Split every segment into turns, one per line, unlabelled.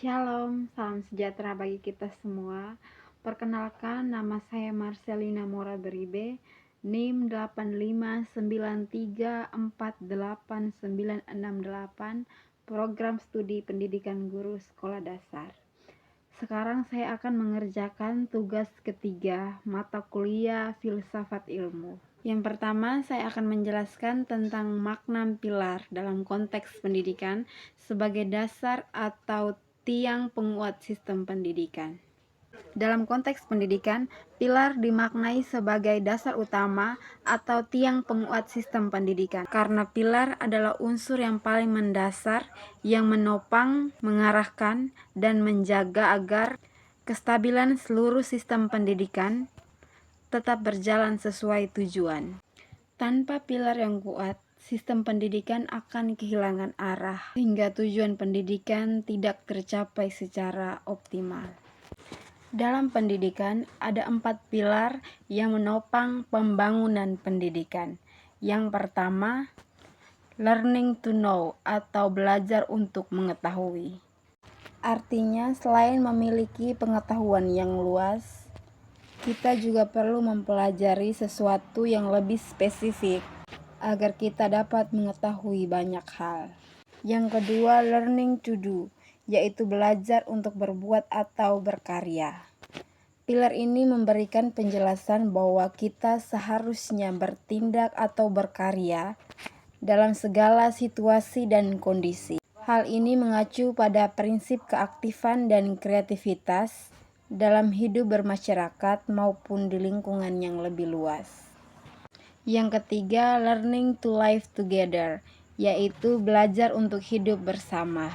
Shalom, salam sejahtera bagi kita semua. Perkenalkan, nama saya Marcelina Mora Beribe, NIM 859348968, Program Studi Pendidikan Guru Sekolah Dasar. Sekarang saya akan mengerjakan tugas ketiga, mata kuliah Filsafat Ilmu. Yang pertama, saya akan menjelaskan tentang makna pilar dalam konteks pendidikan sebagai dasar atau tiang penguat sistem pendidikan. Dalam konteks pendidikan, pilar dimaknai sebagai dasar utama atau tiang penguat sistem pendidikan. Karena pilar adalah unsur yang paling mendasar yang menopang, mengarahkan, dan menjaga agar kestabilan seluruh sistem pendidikan tetap berjalan sesuai tujuan. Tanpa pilar yang kuat, sistem pendidikan akan kehilangan arah hingga tujuan pendidikan tidak tercapai secara optimal. Dalam pendidikan ada 4 pilar yang menopang pembangunan pendidikan. Yang pertama, learning to know atau belajar untuk mengetahui. Artinya, selain memiliki pengetahuan yang luas, kita juga perlu mempelajari sesuatu yang lebih spesifik agar kita dapat mengetahui banyak hal. Yang kedua, learning to do, yaitu belajar untuk berbuat atau berkarya. Pilar ini memberikan penjelasan bahwa kita seharusnya bertindak atau berkarya dalam segala situasi dan kondisi. Hal ini mengacu pada prinsip keaktifan dan kreativitas dalam hidup bermasyarakat maupun di lingkungan yang lebih luas. Yang ketiga, learning to live together, yaitu belajar untuk hidup bersama.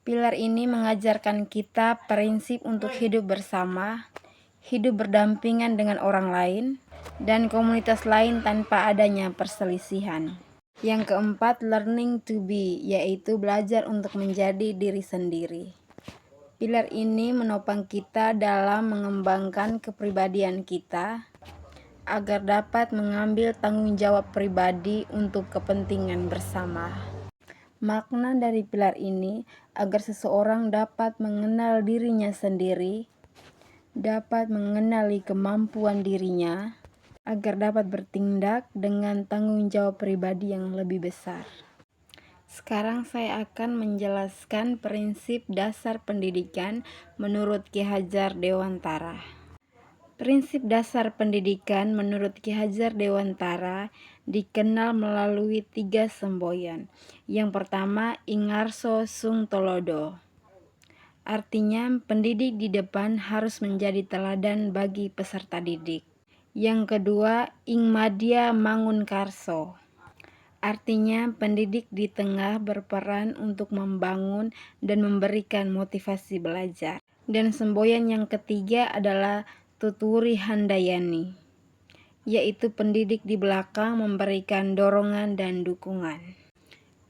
Pilar ini mengajarkan kita prinsip untuk hidup bersama, hidup berdampingan dengan orang lain, dan komunitas lain tanpa adanya perselisihan. Yang keempat, learning to be, yaitu belajar untuk menjadi diri sendiri. Pilar ini menopang kita dalam mengembangkan kepribadian kita agar dapat mengambil tanggung jawab pribadi untuk kepentingan bersama. Makna dari pilar ini agar seseorang dapat mengenal dirinya sendiri, dapat mengenali kemampuan dirinya, agar dapat bertindak dengan tanggung jawab pribadi yang lebih besar. Sekarang saya akan menjelaskan prinsip dasar pendidikan menurut Ki Hajar Dewantara. Prinsip dasar pendidikan menurut Ki Hajar Dewantara dikenal melalui 3 semboyan. Yang pertama, Ingarso Sung Tolodo. Artinya, pendidik di depan harus menjadi teladan bagi peserta didik. Yang kedua, Ingmadya Mangunkarso. Artinya, pendidik di tengah berperan untuk membangun dan memberikan motivasi belajar. Dan semboyan yang ketiga adalah Tuturi Handayani, yaitu pendidik di belakang memberikan dorongan dan dukungan.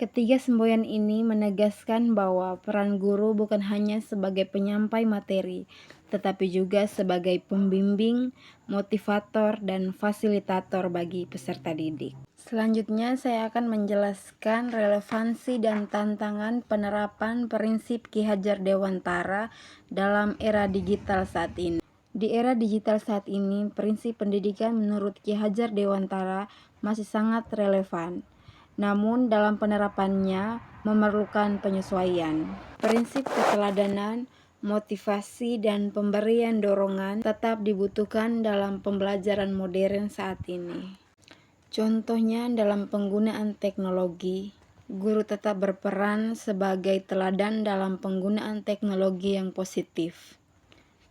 Ketiga semboyan ini menegaskan bahwa peran guru bukan hanya sebagai penyampai materi, tetapi juga sebagai pembimbing, motivator, dan fasilitator bagi peserta didik. Selanjutnya saya akan menjelaskan relevansi dan tantangan penerapan prinsip Ki Hajar Dewantara dalam era digital saat ini. Di era digital saat ini, prinsip pendidikan menurut Ki Hajar Dewantara masih sangat relevan. Namun dalam penerapannya memerlukan penyesuaian. Prinsip keteladanan, motivasi, dan pemberian dorongan tetap dibutuhkan dalam pembelajaran modern saat ini. Contohnya dalam penggunaan teknologi, guru tetap berperan sebagai teladan dalam penggunaan teknologi yang positif,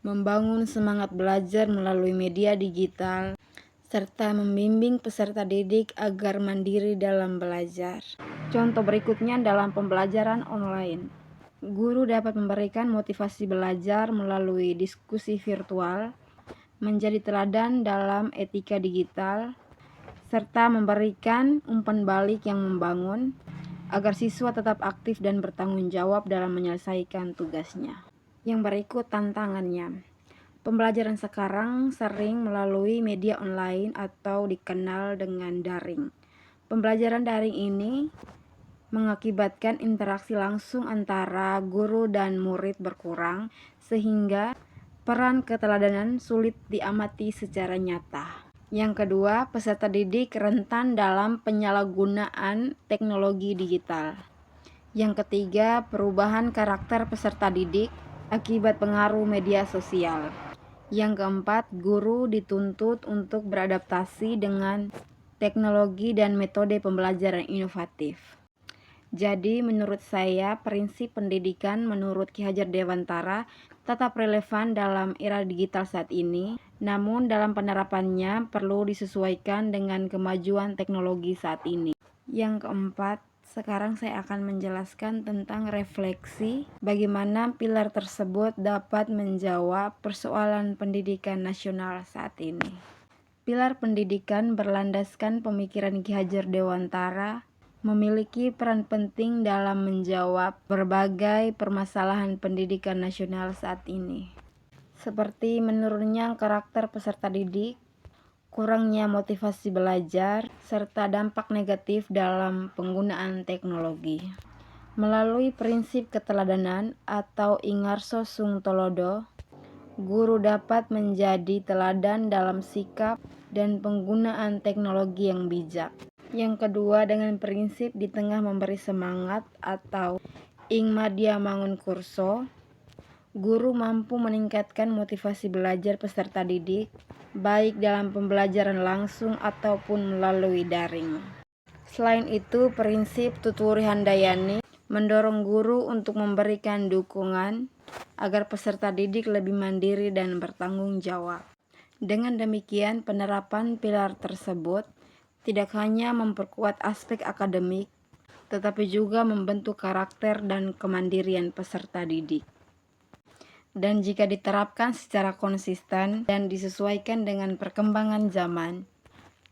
membangun semangat belajar melalui media digital, serta membimbing peserta didik agar mandiri dalam belajar. Contoh berikutnya dalam pembelajaran online. Guru dapat memberikan motivasi belajar melalui diskusi virtual, menjadi teladan dalam etika digital, serta memberikan umpan balik yang membangun agar siswa tetap aktif dan bertanggung jawab dalam menyelesaikan tugasnya. Yang berikut tantangannya. Pembelajaran sekarang sering melalui media online atau dikenal dengan daring. Pembelajaran daring ini mengakibatkan interaksi langsung antara guru dan murid berkurang, sehingga peran keteladanan sulit diamati secara nyata. Yang kedua, peserta didik rentan dalam penyalahgunaan teknologi digital. Yang ketiga, perubahan karakter peserta didik akibat pengaruh media sosial. Yang keempat, guru dituntut untuk beradaptasi dengan teknologi dan metode pembelajaran inovatif. Jadi menurut saya, prinsip pendidikan menurut Ki Hajar Dewantara tetap relevan dalam era digital saat ini, namun dalam penerapannya perlu disesuaikan dengan kemajuan teknologi saat ini. Yang keempat, sekarang saya akan menjelaskan tentang refleksi bagaimana pilar tersebut dapat menjawab persoalan pendidikan nasional saat ini. Pilar pendidikan berlandaskan pemikiran Ki Hajar Dewantara memiliki peran penting dalam menjawab berbagai permasalahan pendidikan nasional saat ini, seperti menurunnya karakter peserta didik, kurangnya motivasi belajar, serta dampak negatif dalam penggunaan teknologi. Melalui prinsip keteladanan atau Ingarso Sung Tolodo, guru dapat menjadi teladan dalam sikap dan penggunaan teknologi yang bijak. Yang kedua, dengan prinsip di tengah memberi semangat atau Ing Madya Mangun Kurso, guru mampu meningkatkan motivasi belajar peserta didik, baik dalam pembelajaran langsung ataupun melalui daring. Selain itu, prinsip Tuturi Handayani mendorong guru untuk memberikan dukungan agar peserta didik lebih mandiri dan bertanggung jawab. Dengan demikian, penerapan pilar tersebut tidak hanya memperkuat aspek akademik, tetapi juga membentuk karakter dan kemandirian peserta didik. Dan jika diterapkan secara konsisten dan disesuaikan dengan perkembangan zaman,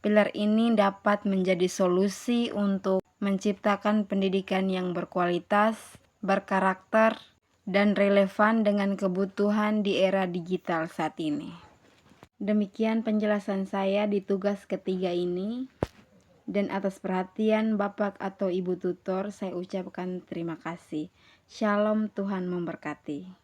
pilar ini dapat menjadi solusi untuk menciptakan pendidikan yang berkualitas, berkarakter, dan relevan dengan kebutuhan di era digital saat ini. Demikian penjelasan saya di tugas ketiga ini, dan atas perhatian Bapak atau Ibu tutor saya ucapkan terima kasih. Shalom, Tuhan memberkati.